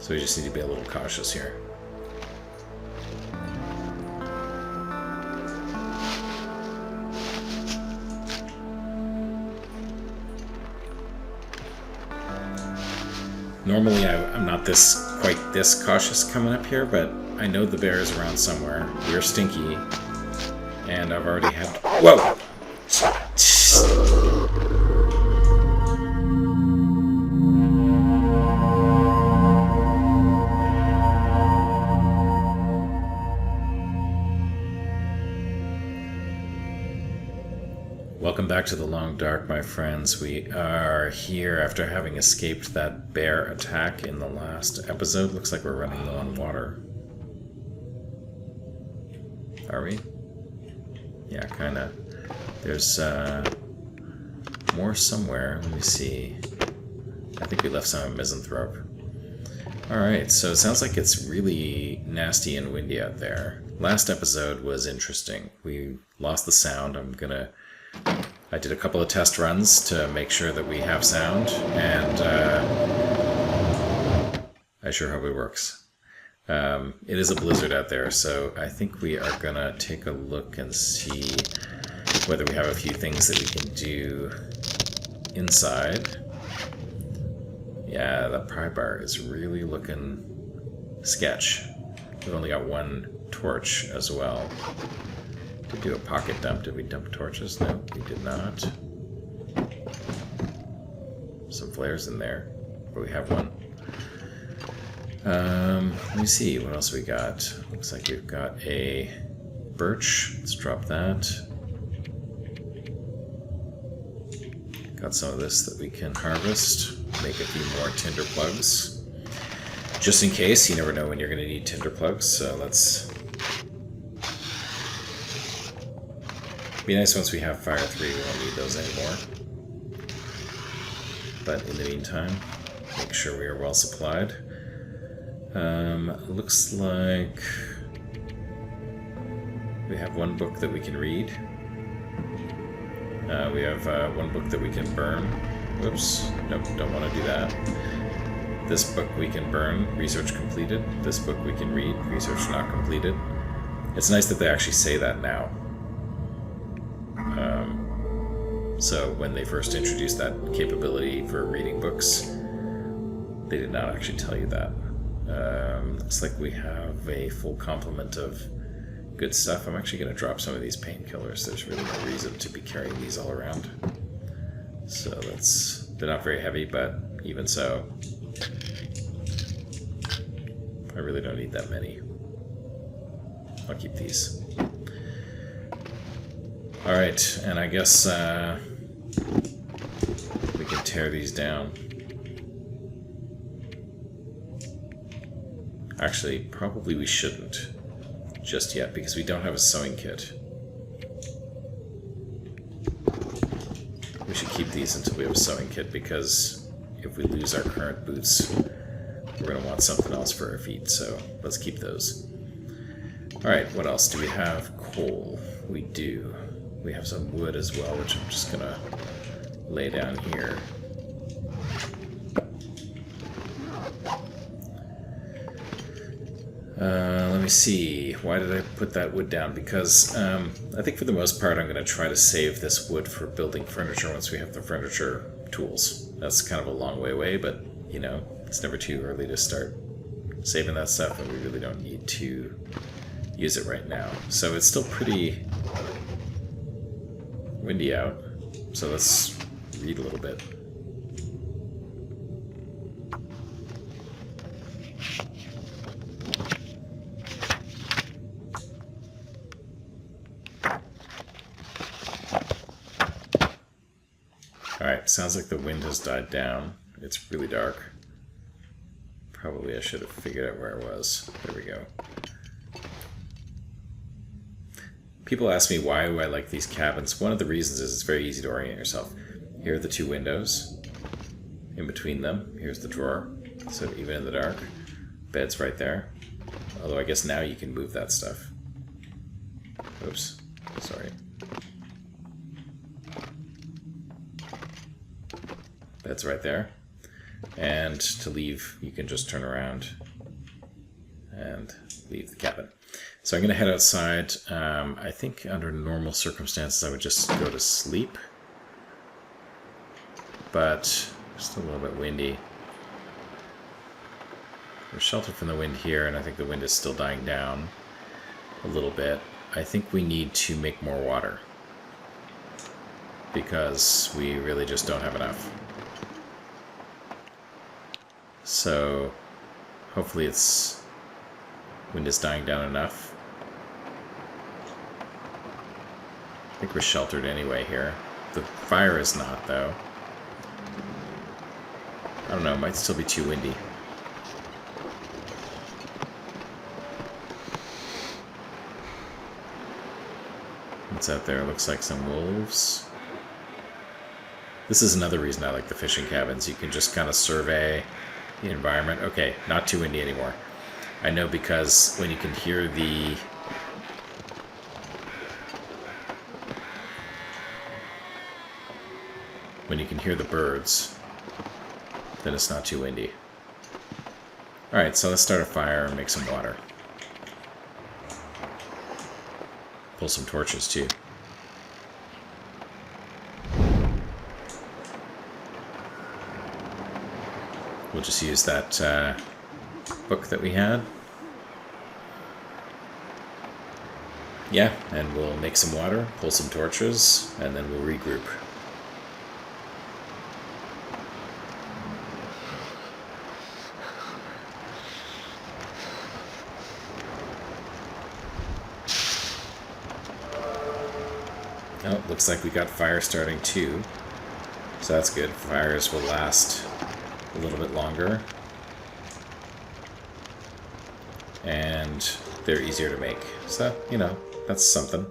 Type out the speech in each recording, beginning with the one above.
So we just need to be a little cautious here. Normally I'm not quite this cautious coming up here, but I know the bear is around somewhere. We're stinky, and I've already had... Whoa! Welcome back to the Long Dark, my friends. We are here after having escaped that bear attack in the last episode. Looks like we're running low on water. Are we? Yeah, kinda. There's more somewhere. Let me see. I think we left some misanthrope. Alright, so it sounds like it's really nasty and windy out there. Last episode was interesting. We lost the sound. I did a couple of test runs to make sure that we have sound, and I sure hope it works. It is a blizzard out there, so I think we are gonna take a look and see whether we have a few things that we can do inside. Yeah, the pry bar is really looking sketch. We've only got one torch as well. Did we do a pocket dump? Did we dump torches? No, we did not. Some flares in there, but we have one. Let me see, what else we got? Looks like we've got a birch. Let's drop that. Got some of this that we can harvest. Make a few more tinder plugs. Just in case, you never know when you're going to need tinder plugs, so let's... Be nice once we have Fire 3, we won't need those anymore. But in the meantime, make sure we are well supplied. Looks like we have one book that we can read. We have one book that we can burn. Whoops, nope, don't want to do that. This book we can burn, research completed. This book we can read, research not completed. It's nice that they actually say that now. So when they first introduced that capability for reading books, they did not actually tell you that. Looks like we have a full complement of good stuff. I'm actually going to drop some of these painkillers. There's really no reason to be carrying these all around. So they're not very heavy, but even so, I really don't need that many. I'll keep these. Alright, and I guess we can tear these down. Actually, probably we shouldn't just yet, because we don't have a sewing kit. We should keep these until we have a sewing kit, because if we lose our current boots, we're going to want something else for our feet, so let's keep those. Alright, what else? Do we have coal? We do. We have some wood as well, which I'm just going to lay down here. Let me see. Why did I put that wood down? Because I think for the most part I'm going to try to save this wood for building furniture once we have the furniture tools. That's kind of a long way away, but you know, it's never too early to start saving that stuff, and we really don't need to use it right now. So it's still pretty windy out, so let's read a little bit. Alright, sounds like the wind has died down. It's really dark. Probably I should have figured out where I was. There we go. People ask me why do I like these cabins. One of the reasons is it's very easy to orient yourself. Here are the two windows. In between them, here's the drawer. So even in the dark, bed's right there. Although I guess now you can move that stuff. Oops, sorry. Bed's right there. And to leave, you can just turn around and leave the cabin. So I'm going to head outside. I think under normal circumstances I would just go to sleep. But just a little bit windy. We're sheltered from the wind here, and I think the wind is still dying down a little bit. I think we need to make more water, because we really just don't have enough. So hopefully it's wind is dying down enough. I think we're sheltered anyway here. The fire is not, though. I don't know, it might still be too windy. What's out there? Looks like some wolves. This is another reason I like the fishing cabins. You can just kind of survey the environment. Okay, not too windy anymore. I know, because when you can hear the birds, then it's not too windy. Alright, so let's start a fire and make some water. Pull some torches too. We'll just use that book that we had. Yeah, and we'll make some water, pull some torches, and then we'll regroup. Oh, looks like we got fire starting too. So that's good. Fires will last a little bit longer. And they're easier to make. So, you know, that's something.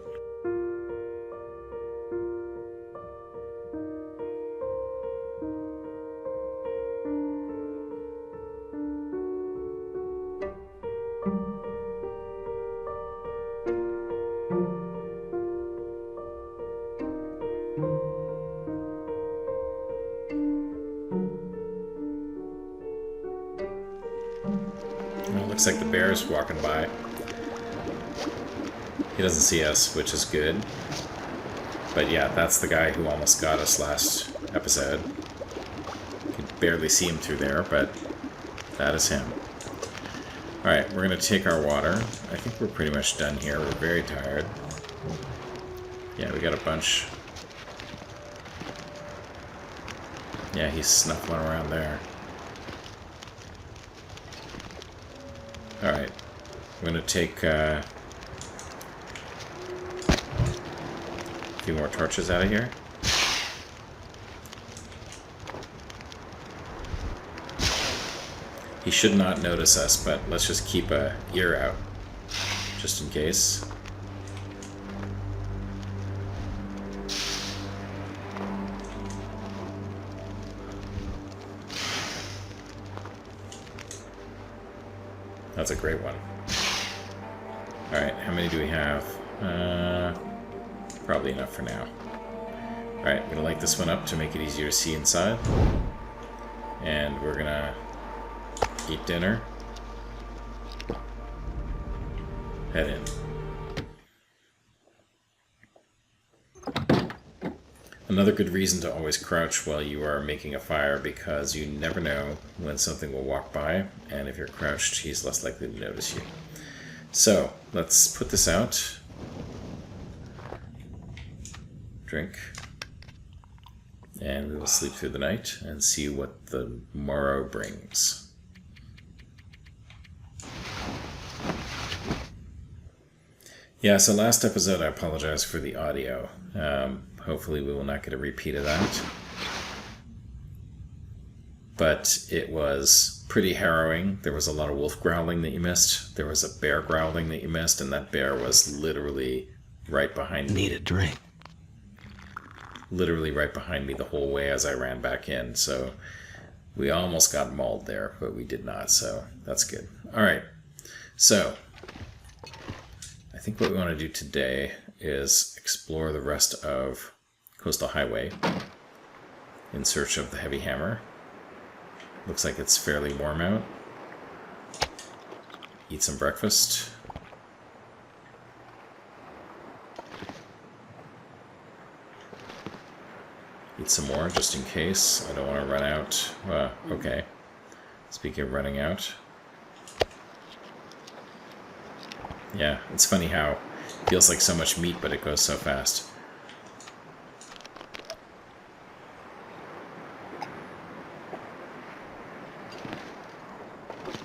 Looks like the bear's walking by. He doesn't see us, which is good. But yeah, that's the guy who almost got us last episode. You could barely see him through there, but that is him. Alright, we're going to take our water. I think we're pretty much done here. We're very tired. Yeah, we got a bunch. Yeah, he's snuffling around there. Alright, I'm going to take a few more torches out of here. He should not notice us, but let's just keep an ear out, just in case. That's a great one. Alright, how many do we have? Probably enough for now. Alright, I'm going to light this one up to make it easier to see inside. And we're going to eat dinner. Head in. Another good reason to always crouch while you are making a fire, because you never know when something will walk by, and if you're crouched, he's less likely to notice you. So, let's put this out. Drink. And we will sleep through the night and see what the morrow brings. Yeah, so last episode I apologize for the audio. Hopefully we will not get a repeat of that. But it was pretty harrowing. There was a lot of wolf growling that you missed. There was a bear growling that you missed, and that bear was literally right behind me. Need a drink. Literally right behind me the whole way as I ran back in. So we almost got mauled there, but we did not, so that's good. Alright, so I think what we want to do today is explore the rest of Coastal Highway in search of the heavy hammer. Looks like it's fairly warm out. Eat some breakfast. Eat some more, just in case. I don't want to run out. Okay. Speaking of running out. Yeah, it's funny how it feels like so much meat, but it goes so fast.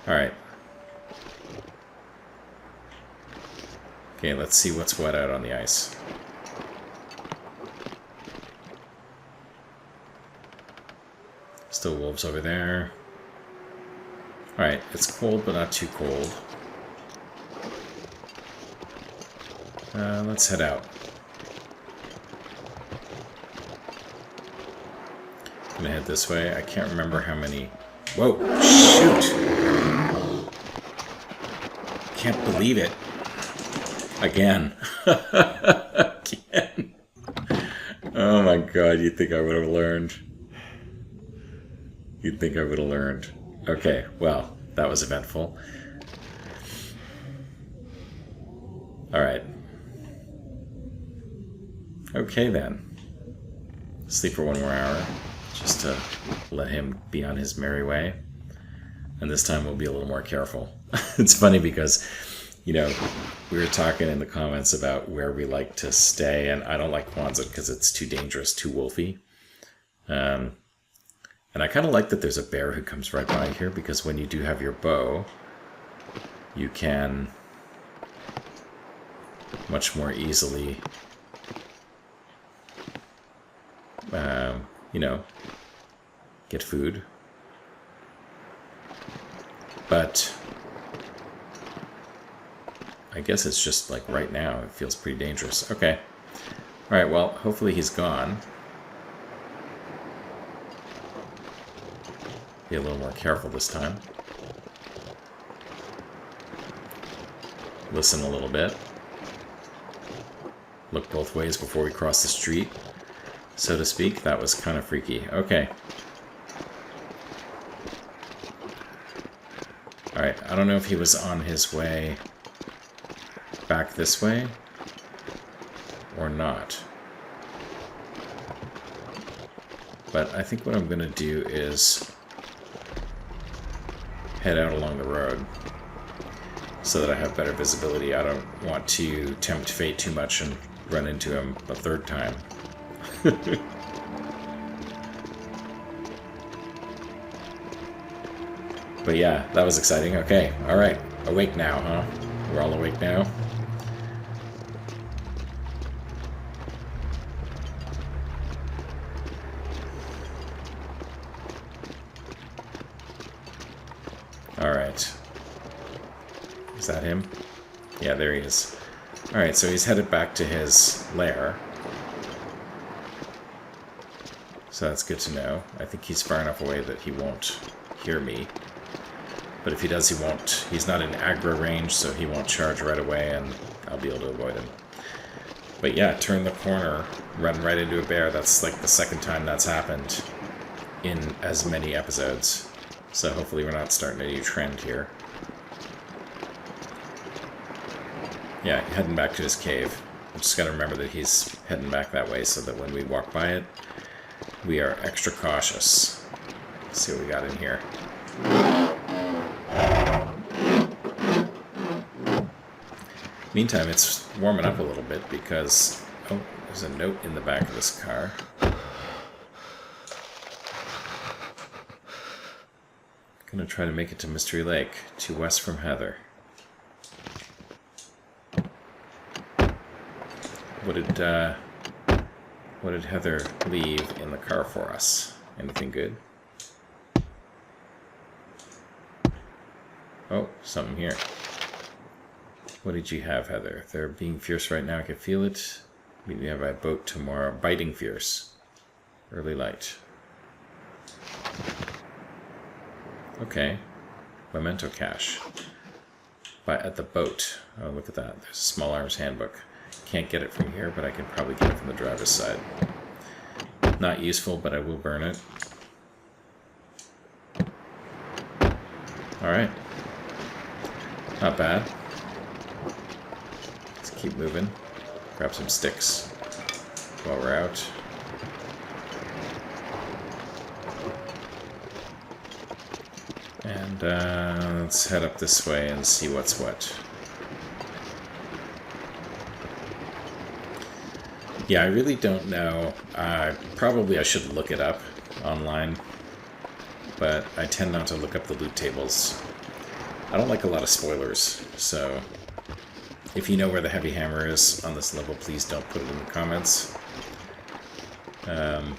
Alright. Okay, let's see what's wet out on the ice. Still wolves over there. Alright, it's cold, but not too cold. Let's head out. I'm gonna head this way. I can't remember how many... Whoa! Shoot! Can't believe it. Again. Again. Oh my god, you'd think I would have learned. You'd think I would have learned. Okay, well, that was eventful. Alright. Okay then. Sleep for one more hour, just to let him be on his merry way. And this time we'll be a little more careful. It's funny because, you know, we were talking in the comments about where we like to stay, and I don't like Quonset because it's too dangerous, too wolfy. And I kind of like that there's a bear who comes right by here, because when you do have your bow, you can much more easily, you know, get food. But I guess it's just like right now, it feels pretty dangerous. Okay. Alright, well, hopefully he's gone. Be a little more careful this time. Listen a little bit. Look both ways before we cross the street, so to speak. That was kind of freaky. Okay. Alright, I don't know if he was on his way back this way or not. But I think what I'm going to do is head out along the road so that I have better visibility. I don't want to tempt fate too much and run into him a third time. But yeah, that was exciting. Okay, alright. Awake now, huh? We're all awake now? Alright. Is that him? Yeah, there he is. Alright, so he's headed back to his lair. So that's good to know. I think he's far enough away that he won't hear me. But if he does, he won't. He's not in aggro range, so he won't charge right away, and I'll be able to avoid him. But yeah, turn the corner, run right into a bear. That's like the second time that's happened in as many episodes. So hopefully we're not starting a new trend here. Yeah, heading back to his cave. I just gotta remember that he's heading back that way so that when we walk by it, we are extra cautious. Let's see what we got in here. Meantime, it's warming up a little bit because... Oh, there's a note in the back of this car. Gonna try to make it to Mystery Lake, to west from Heather. What did Heather leave in the car for us? Anything good? Oh, something here. What did you have, Heather? They're being fierce right now. I can feel it. We have a boat tomorrow. Biting fierce. Early light. Okay. Memento cache. At the boat. Oh, look at that. There's a Small Arms Handbook. Can't get it from here, but I can probably get it from the driver's side. Not useful, but I will burn it. Alright. Not bad. Let's keep moving. Grab some sticks while we're out. And let's head up this way and see what's what. Yeah, I really don't know. Probably I should look it up online, but I tend not to look up the loot tables. I don't like a lot of spoilers, so if you know where the heavy hammer is on this level, please don't put it in the comments. Kind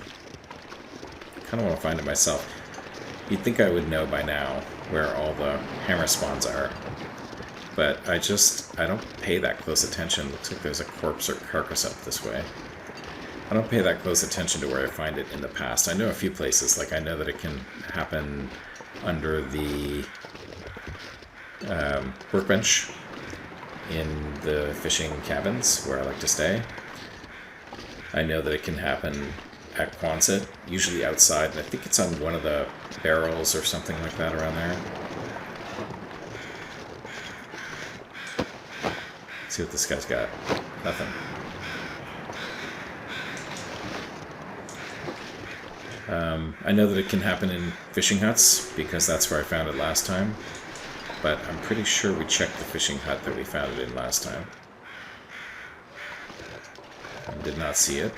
of want to find it myself. You'd think I would know by now where all the hammer spawns are, but I don't pay that close attention. Looks like there's a corpse or carcass up this way. I don't pay that close attention to where I find it in the past. I know a few places, like I know that it can happen under the workbench in the fishing cabins where I like to stay. I know that it can happen at Quonset, usually outside, and I think it's on one of the barrels or something like that around there. Let's see what this guy's got. Nothing. I know that it can happen in fishing huts, because that's where I found it last time. But I'm pretty sure we checked the fishing hut that we found it in last time. And did not see it.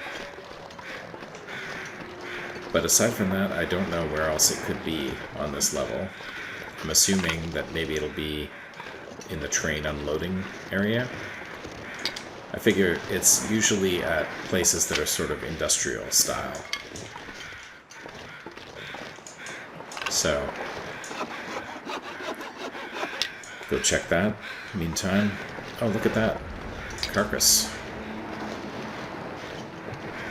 But aside from that, I don't know where else it could be on this level. I'm assuming that maybe it'll be in the train unloading area. I figure it's usually at places that are sort of industrial style. So, go check that. Meantime, oh, look at that. Carcass.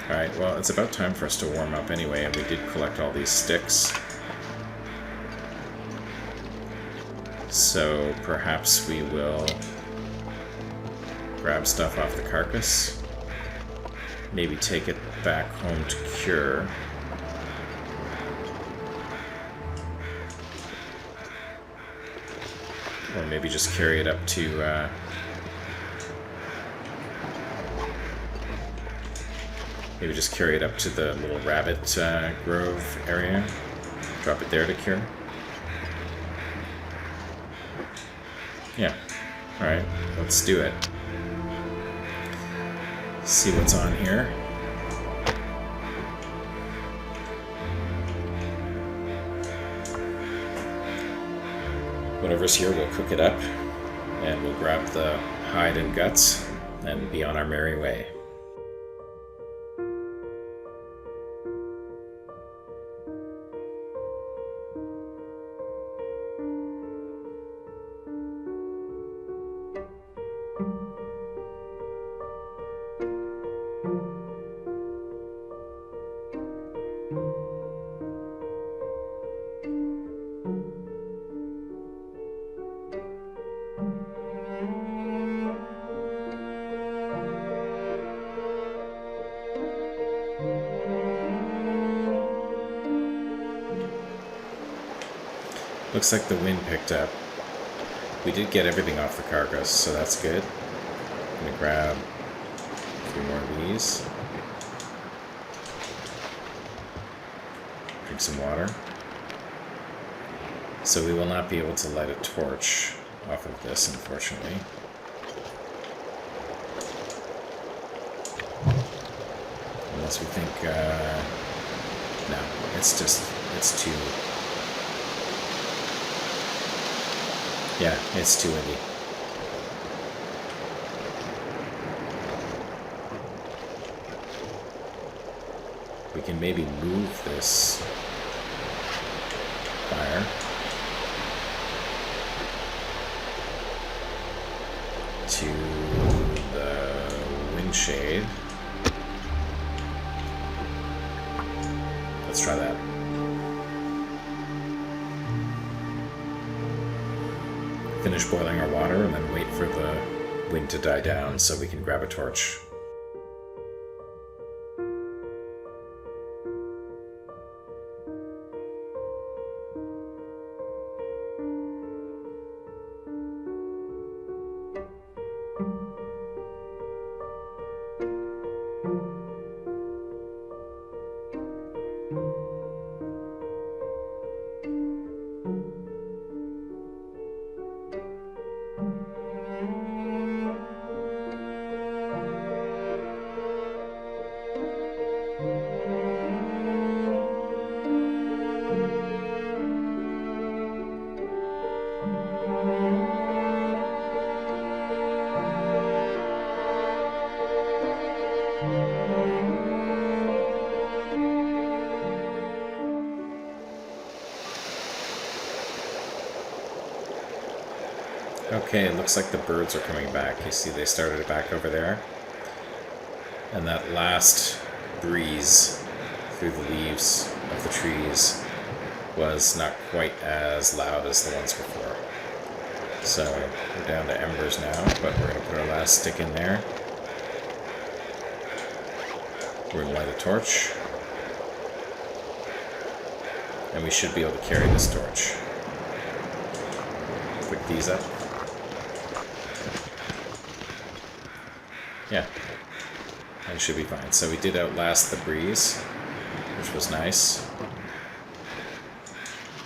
Alright, well, it's about time for us to warm up anyway, and we did collect all these sticks. So, perhaps we will grab stuff off the carcass. Maybe take it back home to cure. Or maybe just carry it up to, maybe just carry it up to the little rabbit grove area. Drop it there to cure. Yeah. Alright, let's do it. See what's on here. Whatever's here, we'll cook it up, and we'll grab the hide and guts, and be on our merry way. Looks like the wind picked up. We did get everything off the carcass, so that's good. I'm gonna grab a few more of these. Drink some water. So we will not be able to light a torch off of this, unfortunately. Unless we think, no, it's too... Yeah, it's too windy. We can maybe move this fire to the windshade. Let's try that. Finish boiling our water and then wait for the wind to die down so we can grab a torch. Okay, it looks like the birds are coming back. You see they started back over there. And that last breeze through the leaves of the trees was not quite as loud as the ones before. So we're down to embers now, but we're going to put our last stick in there. We're going to light a torch. And we should be able to carry this torch. Pick these up. Yeah. And should be fine. So we did outlast the breeze, which was nice.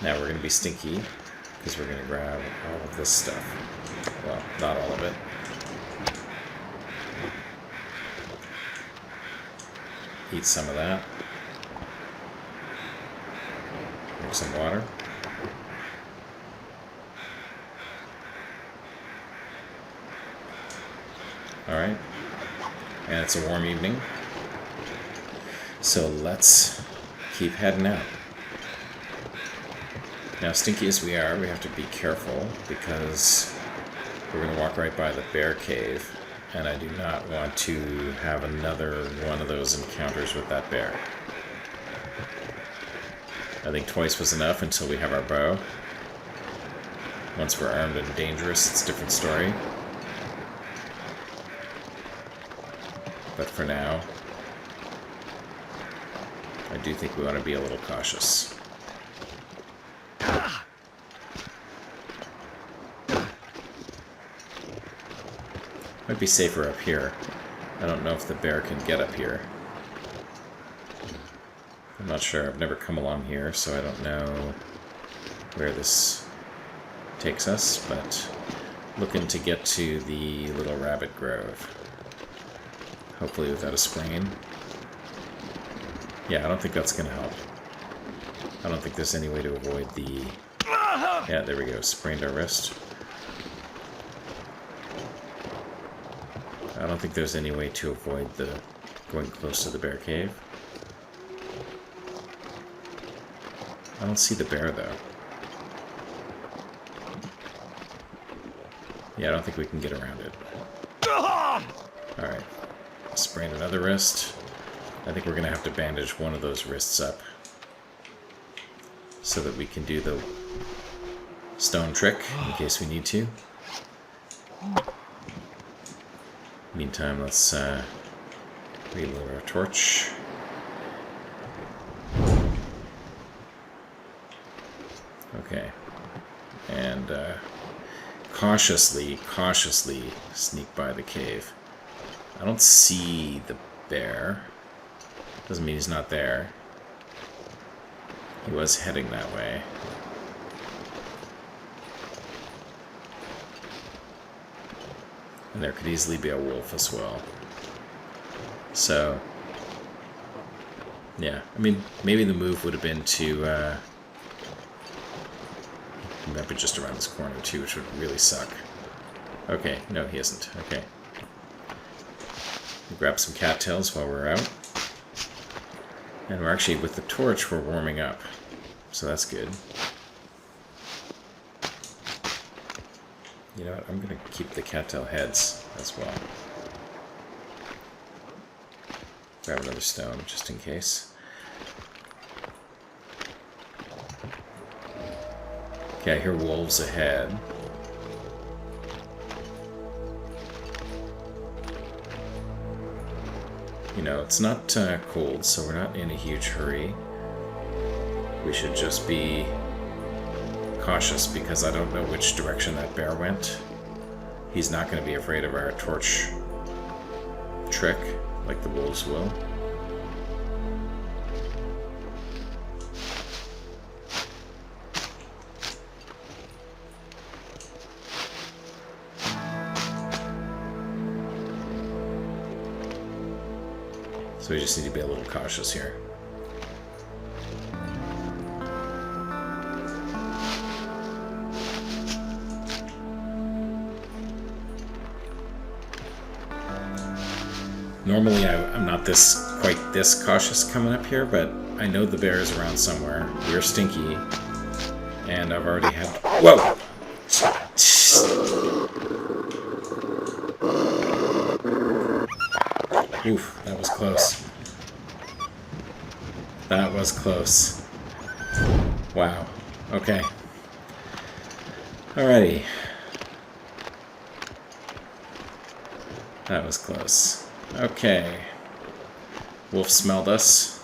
Now we're going to be stinky, because we're going to grab all of this stuff. Well, not all of it. Eat some of that. Drink some water. Alright. And it's a warm evening. So let's keep heading out. Now, stinky as we are, we have to be careful because we're going to walk right by the bear cave, and I do not want to have another one of those encounters with that bear. I think twice was enough until we have our bow. Once we're armed and dangerous, it's a different story. But for now, I do think we want to be a little cautious. Might be safer up here. I don't know if the bear can get up here. I'm not sure. I've never come along here, so I don't know where this takes us, but looking to get to the little rabbit grove. Hopefully without a sprain. Yeah, I don't think that's going to help. I don't think there's any way to avoid the... Yeah, there we go. Sprained our wrist. I don't think there's any way to avoid the going close to the bear cave. I don't see the bear, though. Yeah, I don't think we can get around it. Alright. Sprained another wrist. I think we're going to have to bandage one of those wrists up so that we can do the stone trick in case we need to. Meantime, let's reload our torch. Okay. And cautiously sneak by the cave. I don't see the bear. Doesn't mean he's not there. He was heading that way. And there could easily be a wolf as well. So, yeah. I mean, maybe the move would have been to... he might be just around this corner too, which would really suck. Okay, no, he isn't. Okay. We'll grab some cattails while we're out. And we're actually, with the torch, we're warming up. So that's good. You know what? I'm going to keep the cattail heads as well. Grab another stone, just in case. Okay, I hear wolves ahead. You know, it's not cold, so we're not in a huge hurry. We should just be cautious because I don't know which direction that bear went. He's not going to be afraid of our torch trick like the wolves will. So we just need to be a little cautious here. Normally I'm not quite this cautious coming up here, but I know the bear is around somewhere. We're stinky, and I've already had... Whoa! Oof, that was close. That was close. Wow. Okay. Alrighty. That was close. Okay. Wolf smelled us.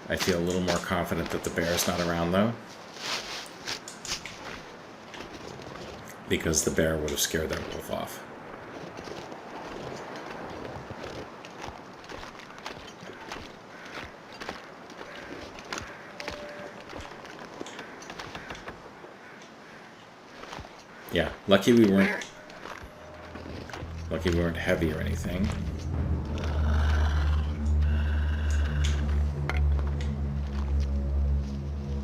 I feel a little more confident that the bear's not around, though. Because the bear would have scared that wolf off. Yeah, lucky we weren't heavy or anything.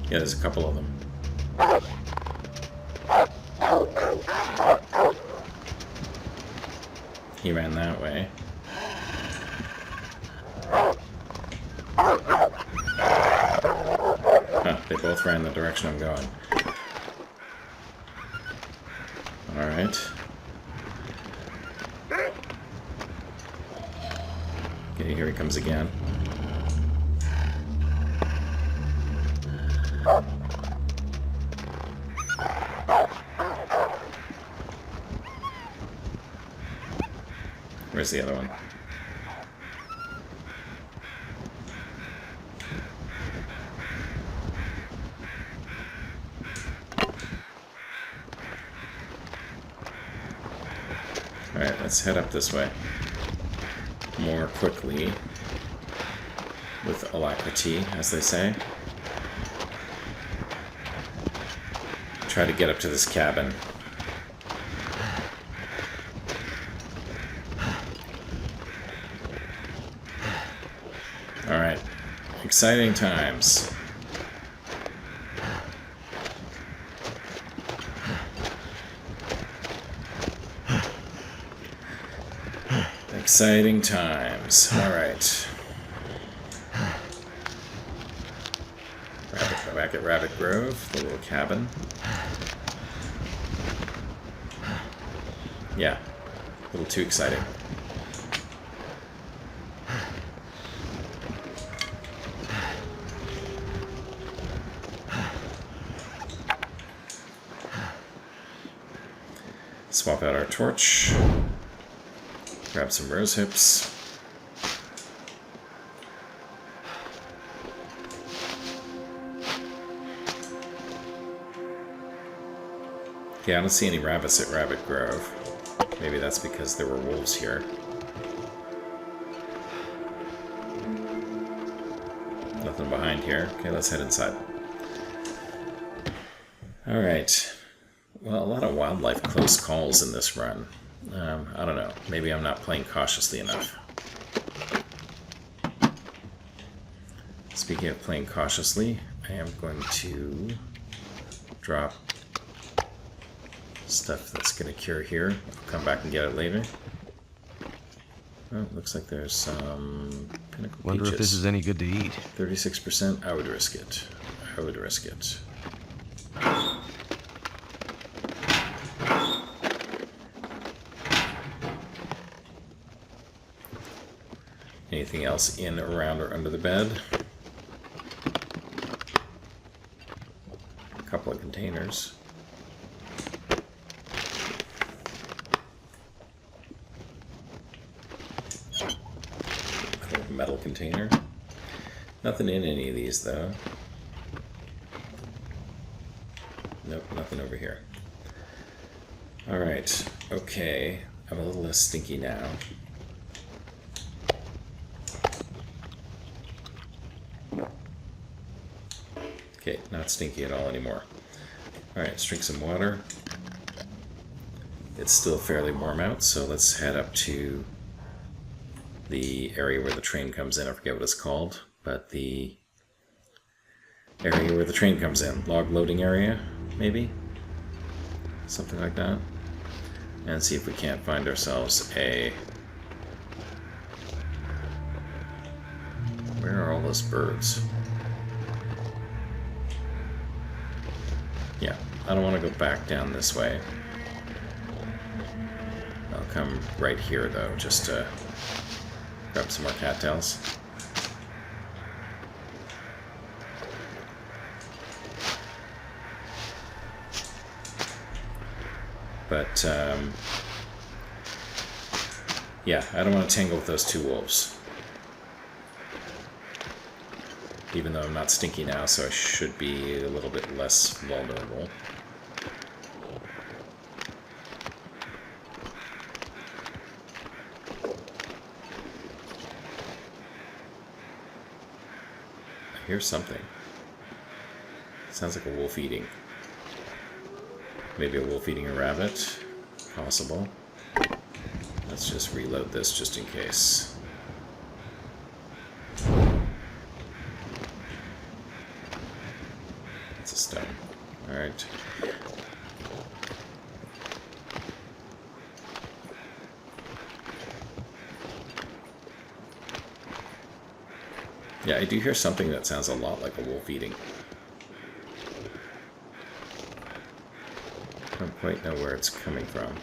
Yeah, there's a couple of them. He ran that way. Huh, they both ran the direction I'm going. Alright. Okay, here he comes again. Where's the other one? Alright, let's head up this way. More quickly. With alacrity, as they say. Try to get up to this cabin. Alright. Exciting times. Exciting times. Alright. Back at Rabbit Grove, the little cabin. Yeah. A little too exciting. Swap out our torch. Grab some rose hips. Yeah, I don't see any rabbits at Rabbit Grove. Maybe that's because there were wolves here. Nothing behind here. Okay, let's head inside. Alright. Well, a lot of wildlife close calls in this run. I don't know. Maybe I'm not playing cautiously enough. Speaking of playing cautiously, I am going to drop stuff that's going to cure here. I'll come back and get it later. Oh, looks like there's some pinnacle peaches. Wonder if this is any good to eat. 36%. I would risk it. I would risk it. Anything else in, around, or under the bed? A couple of containers. A metal container. Nothing in any of these, though. Nope, nothing over here. Alright, okay. I'm a little less stinky now. Okay, not stinky at all anymore. Alright, let's drink some water. It's still fairly warm out, so let's head up to the area where the train comes in. I forget what it's called, but the area where the train comes in. Log loading area, maybe? Something like that. And see if we can't find ourselves a... Where are all those birds? Yeah, I don't want to go back down this way. I'll come right here, though, just to Grab some more cattails. But, yeah, I don't want to tangle with those two wolves. Even though I'm not stinky now, so I should be a little bit less vulnerable. I hear something. Sounds like a wolf eating. Maybe a wolf eating a rabbit. Possible. Let's just reload this just in case. It's a stone. Alright. Yeah, I do hear something that sounds a lot like a wolf eating. I don't quite know where it's coming from.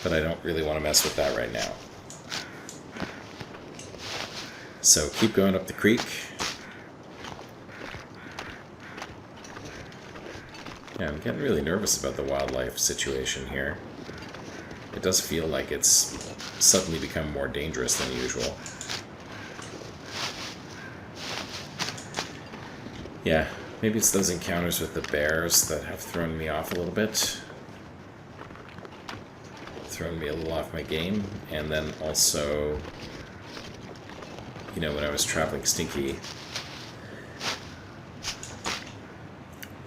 But I don't really want to mess with that right now. So keep going up the creek. Yeah, I'm getting really nervous about the wildlife situation here. It does feel like it's suddenly become more dangerous than usual. Yeah, maybe it's those encounters with the bears that have thrown me off a little bit. Thrown me a little off my game. And then also, you know, when I was traveling Stinky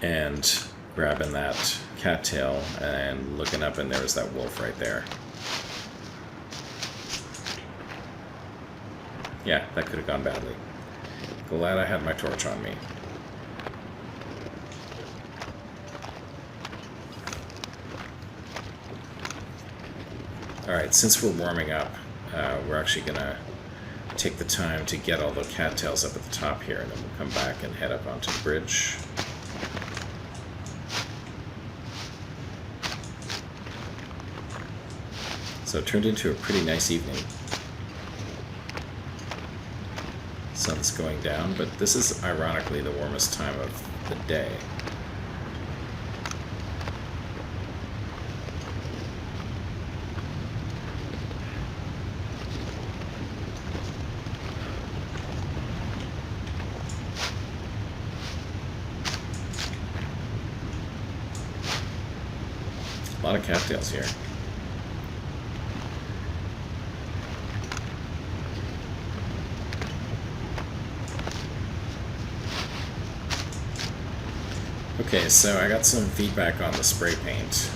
and grabbing that cattail and looking up, and there was that wolf right there. Yeah, that could have gone badly. Glad I had my torch on me. Alright, since we're warming up, we're actually going to take the time to get all the cattails up at the top here, and then we'll come back and head up onto the bridge. So it turned into a pretty nice evening. Sun's going down, but this is ironically the warmest time of the day. A lot of cattails here. Okay, so I got some feedback on the spray paint.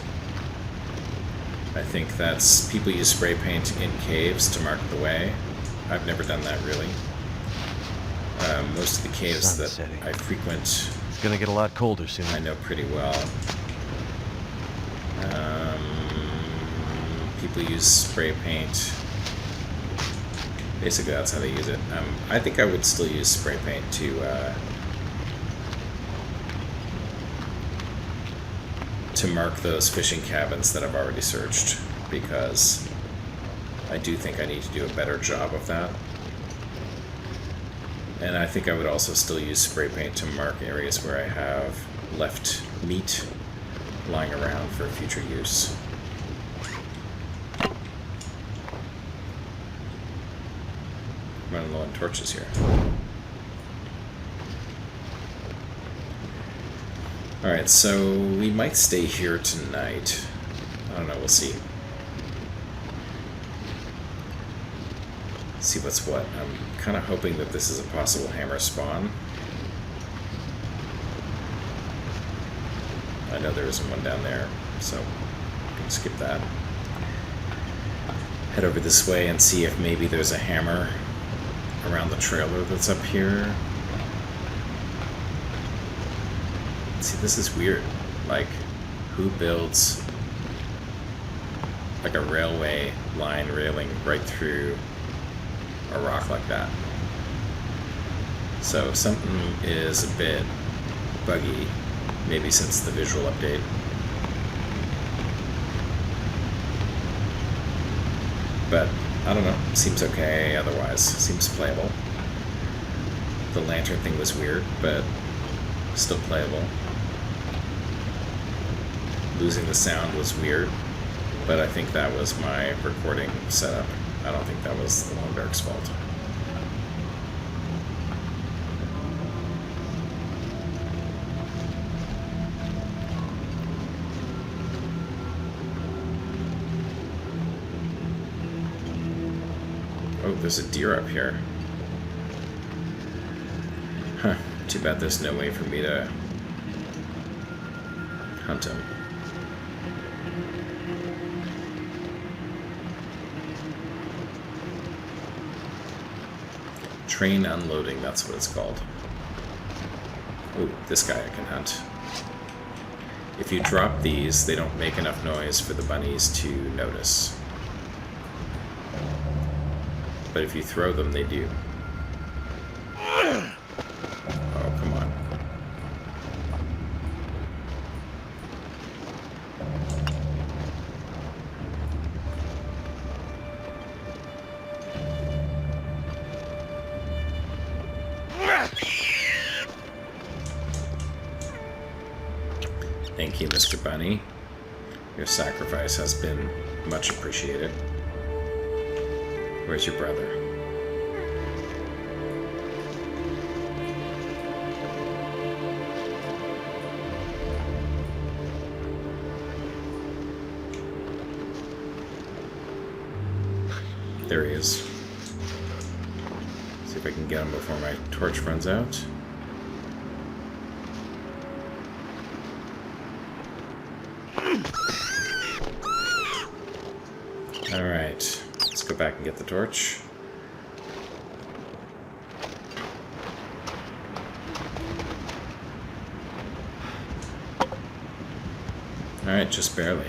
I think that's people use spray paint in caves to mark the way. I've never done that really. Most of the caves that I frequent, it's gonna get a lot colder soon. I know pretty well. People use spray paint. Basically, that's how they use it. I think I would still use spray paint to mark those fishing cabins that I've already searched, because I do think I need to do a better job of that. And I think I would also still use spray paint to mark areas where I have left meat lying around for future use. Running low on torches here. Alright, so we might stay here tonight. I don't know, we'll see. See what's what. I'm kind of hoping that this is a possible hammer spawn. I know there isn't one down there, so we can skip that. Head over this way and see if maybe there's a hammer around the trailer that's up here. See, this is weird. Like, who builds like a railway line railing right through a rock like that? So something is a bit buggy, maybe since the visual update. But I don't know, seems okay otherwise, seems playable. The lantern thing was weird, but still playable. Losing the sound was weird, but I think that was my recording setup. I don't think that was the Long Dark's fault. Oh, there's a deer up here. Huh, too bad there's no way for me to hunt him. Train unloading, that's what it's called. Ooh, this guy I can hunt. If you drop these, they don't make enough noise for the bunnies to notice. But if you throw them, they do. Oh, come on. Thank you, Mr. Bunny. Your sacrifice has been much appreciated. Where's your brother? There he is. See if I can get him before my torch runs out. Alright, let's go back and get the torch. Alright, just barely.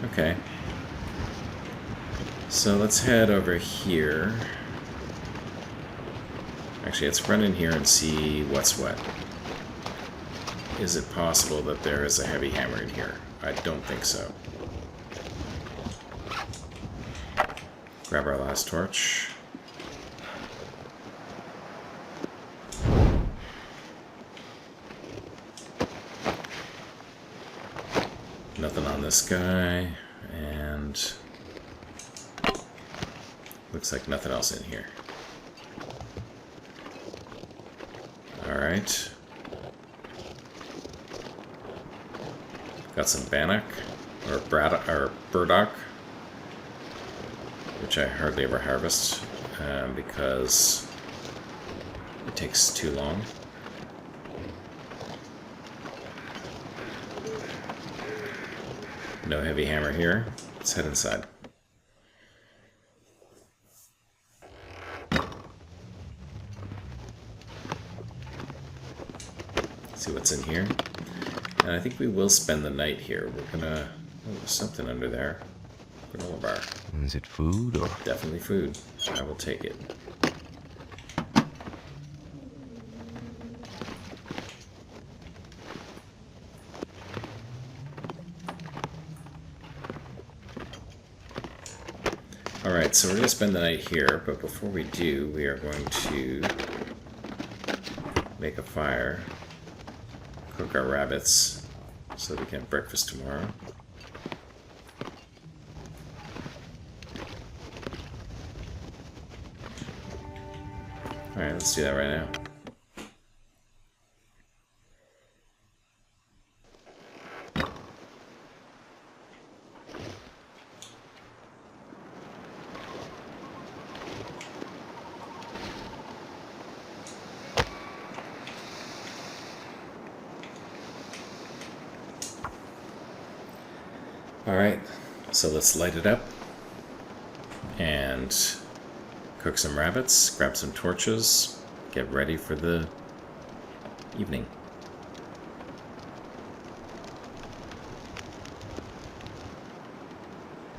Okay. So let's head over here. Actually, let's run in here and see what's what. Is it possible that there is a heavy hammer in here? I don't think so. Grab our last torch. Nothing on this guy, and looks like nothing else in here. Alright. Got some bannock, or burdock, which I hardly ever harvest because it takes too long. No heavy hammer here. Let's head inside. See what's in here. And I think we will spend the night here. We're gonna... Oh, there's something under there. Granola bar. Is it food or? Definitely food. I will take it. Alright, so we're going to spend the night here, but before we do, we are going to make a fire, cook our rabbits, so that we can have breakfast tomorrow. Alright, let's do that right now. Alright, so let's light it up and cook some rabbits, grab some torches, get ready for the evening.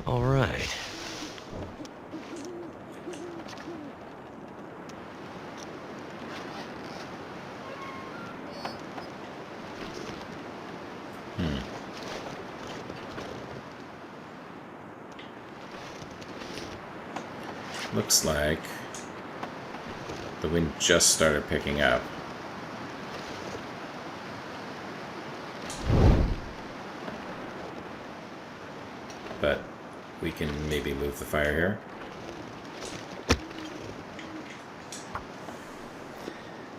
All right. looks like the wind just started picking up. But we can maybe move the fire here.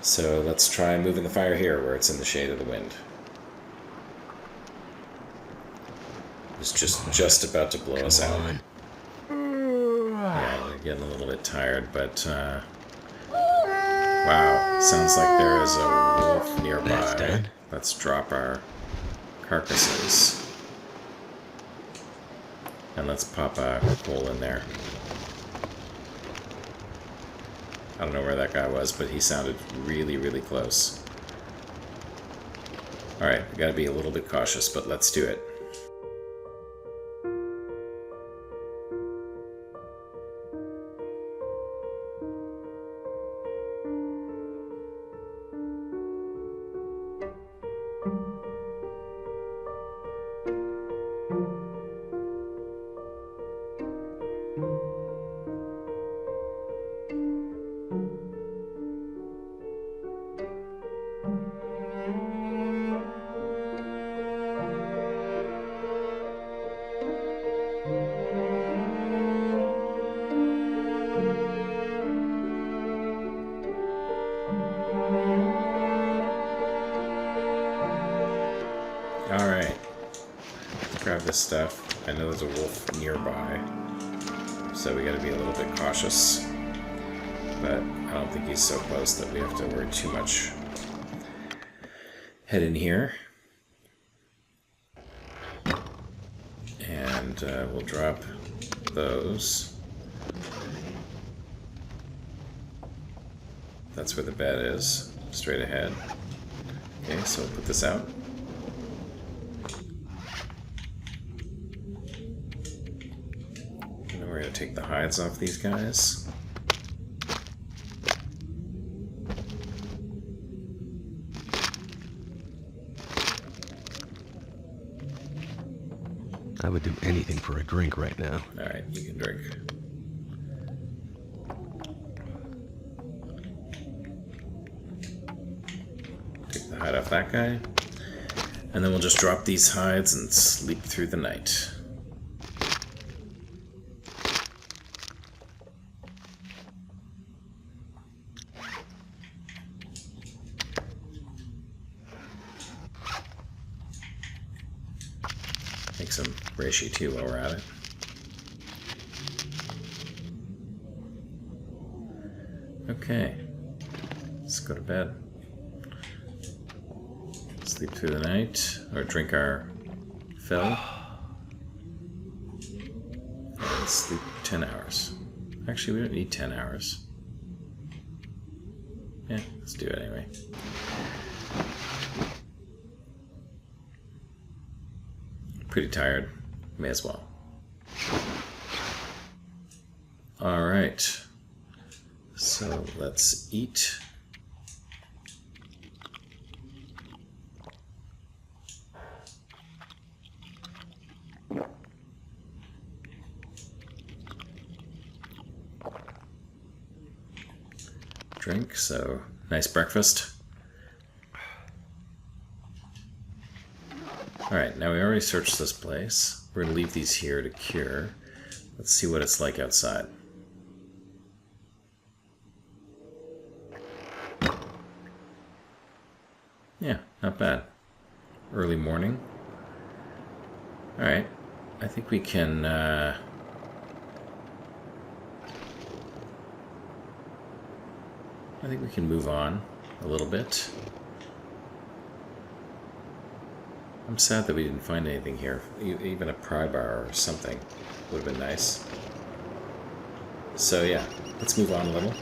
So let's try moving the fire here where it's in the shade of the wind. It's just about to blow us out. Yeah, we're getting a little bit tired, but wow, sounds like there is a wolf nearby. Let's drop our carcasses. And let's pop a coal in there. I don't know where that guy was, but he sounded really, really close. Alright, we gotta be a little bit cautious, but let's do it. Alright, grab this stuff. I know there's a wolf nearby, so we gotta be a little bit cautious. But I don't think he's so close that we have to worry too much. Head in here. And we'll drop those. That's where the bed is, straight ahead. Okay, so we'll put this out. And then we're going to take the hides off these guys. I would do anything for a drink right now. Alright, you can drink. Take the hide off that guy. And then we'll just drop these hides and sleep through the night. Make some reishi too while we're at it. Okay, let's go to bed. Sleep through the night, or drink our fill. And sleep 10 hours. Actually, we don't need 10 hours. Yeah, let's do it anyway. Pretty tired. May as well. Alright. So let's eat. Drink, so nice breakfast. Alright, now we already searched this place. We're going to leave these here to cure. Let's see what it's like outside. Yeah, not bad. Early morning. Alright, I think we can... I think we can move on a little bit. I'm sad that we didn't find anything here. Even a pry bar or something would have been nice. So yeah, let's move on a little.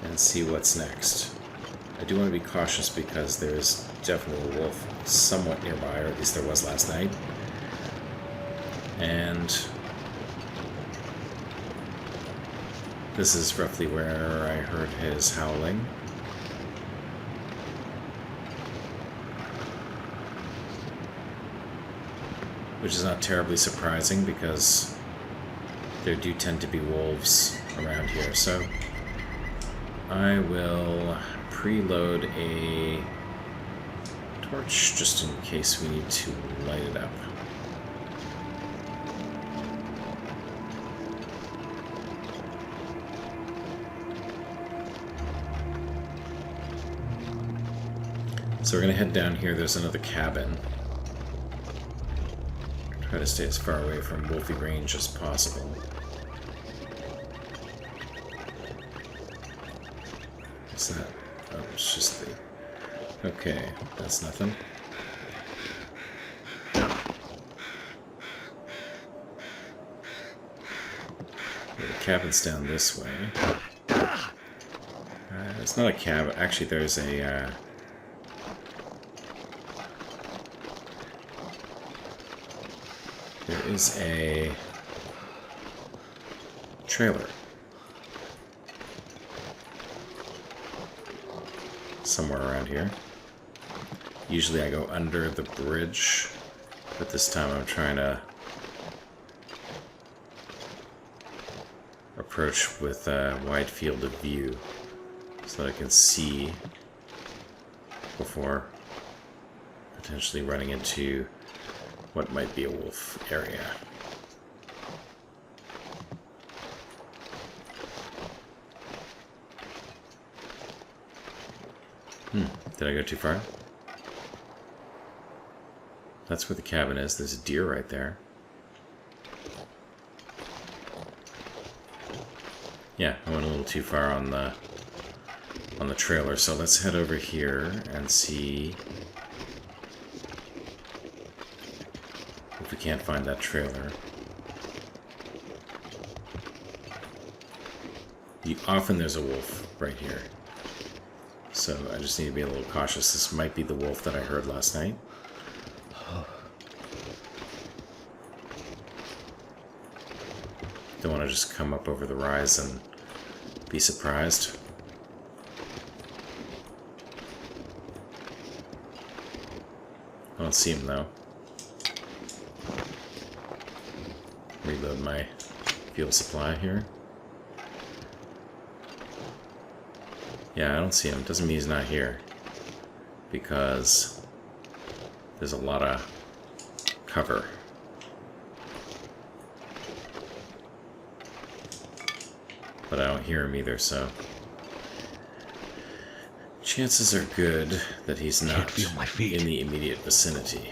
And see what's next. I do want to be cautious because there's definitely a wolf somewhat nearby, or at least there was last night. And this is roughly where I heard his howling. Which is not terribly surprising because there do tend to be wolves around here, so I will preload a torch just in case we need to light it up. So we're going to head down here. There's another cabin. Try to stay as far away from wolfy range as possible. What's that? Oh, it's just the... Okay, that's nothing. The cabin's down this way. It's not a cabin. Actually, there's a... there is a trailer somewhere around here. Usually I go under the bridge, but this time I'm trying to approach with a wide field of view so that I can see before potentially running into what might be a wolf area. Did I go too far? That's where the cabin is. There's a deer right there. Yeah, I went a little too far on the trailer, so let's head over here and see if we can't find that trailer. Often there's a wolf right here. So I just need to be a little cautious. This might be the wolf that I heard last night. Don't want to just come up over the rise and be surprised. I don't see him though. Reload my fuel supply here. Yeah, I don't see him. Doesn't mean he's not here, because there's a lot of cover. But I don't hear him either, so chances are good that he's not in the immediate vicinity.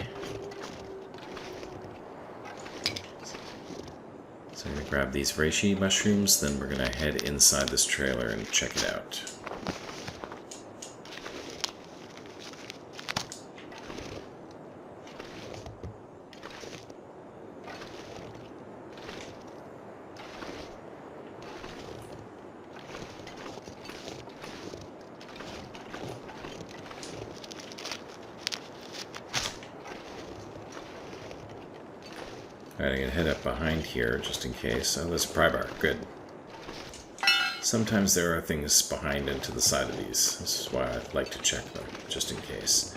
So I'm going to grab these reishi mushrooms, then we're going to head inside this trailer and check it out. Alright, I'm going to head up behind here just in case. Oh, there's a pry bar. Good. Sometimes there are things behind and to the side of these. This is why I like to check them, just in case.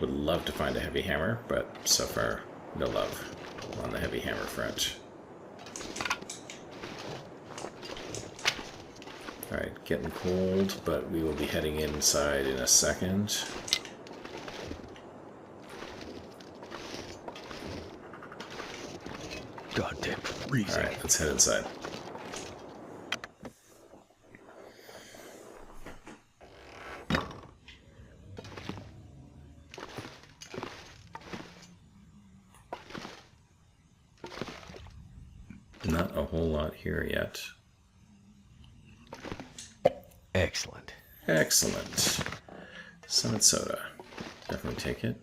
Would love to find a heavy hammer, but so far, no love on the heavy hammer front. Alright, getting cold, but we will be heading inside in a second. Goddamn freezing. Alright, let's head inside. Not a whole lot here yet. Excellent. Excellent. Summit soda. Definitely take it.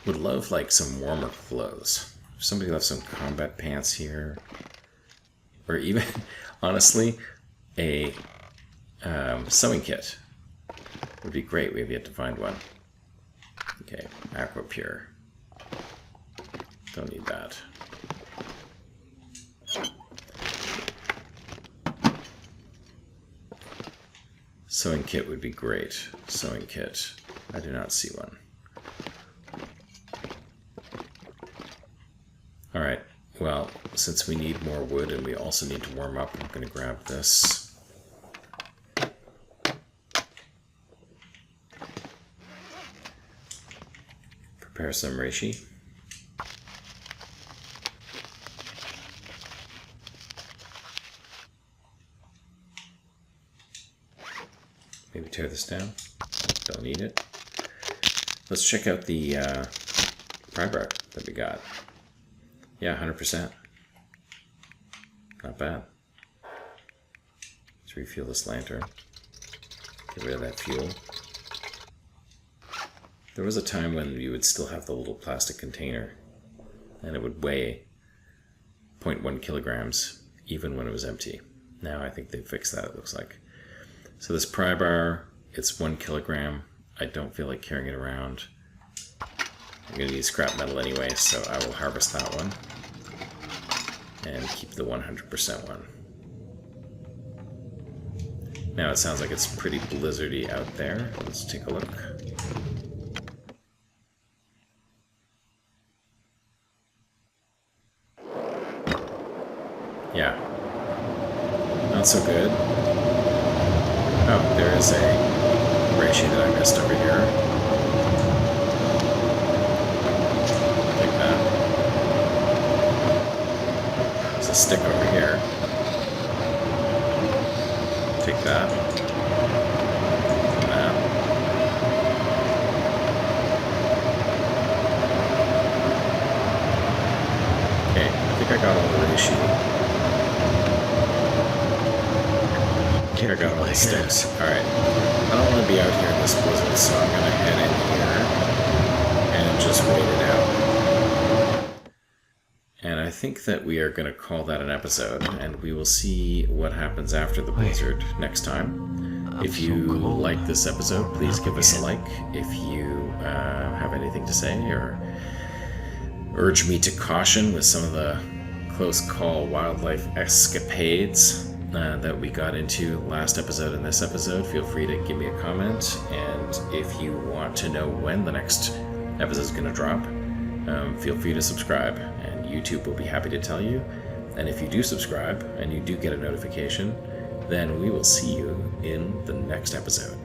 Would love, like, some warmer clothes. If somebody left some combat pants here. Or even, honestly, a sewing kit would be great. We have yet to find one. Okay, Aqua Pure. Don't need that. Sewing kit would be great. Sewing kit. I do not see one. Alright, well, since we need more wood and we also need to warm up, I'm going to grab this. Prepare some reishi. Maybe tear this down. Don't need it. Let's check out the pry bar that we got. Yeah, 100%. Not bad. Let's refuel this lantern. Get rid of that fuel. There was a time when you would still have the little plastic container and it would weigh 0.1 kilograms even when it was empty. Now I think they fixed that, it looks like. So this pry bar, it's 1 kilogram. I don't feel like carrying it around. I'm going to need scrap metal anyway, so I will harvest that one and keep the 100% one. Now it sounds like it's pretty blizzardy out there. Let's take a look. Yeah, not so good. Oh, there is a reishi that I missed over here. Take that. There's a stick over here. Take that. That. Okay, I think I got all the reishi. I think I got all the sticks. Alright. I don't want to be out here in this blizzard, so I'm going to head in here and just wait it out. And I think that we are going to call that an episode, and we will see what happens after the blizzard next time. If you like this episode, please give us a like. If you have anything to say or urge me to caution with some of the close call wildlife escapades that we got into last episode and this episode, feel free to give me a comment. And if you want to know when the next episode is going to drop, feel free to subscribe and YouTube will be happy to tell you. And if you do subscribe and you do get a notification, then we will see you in the next episode.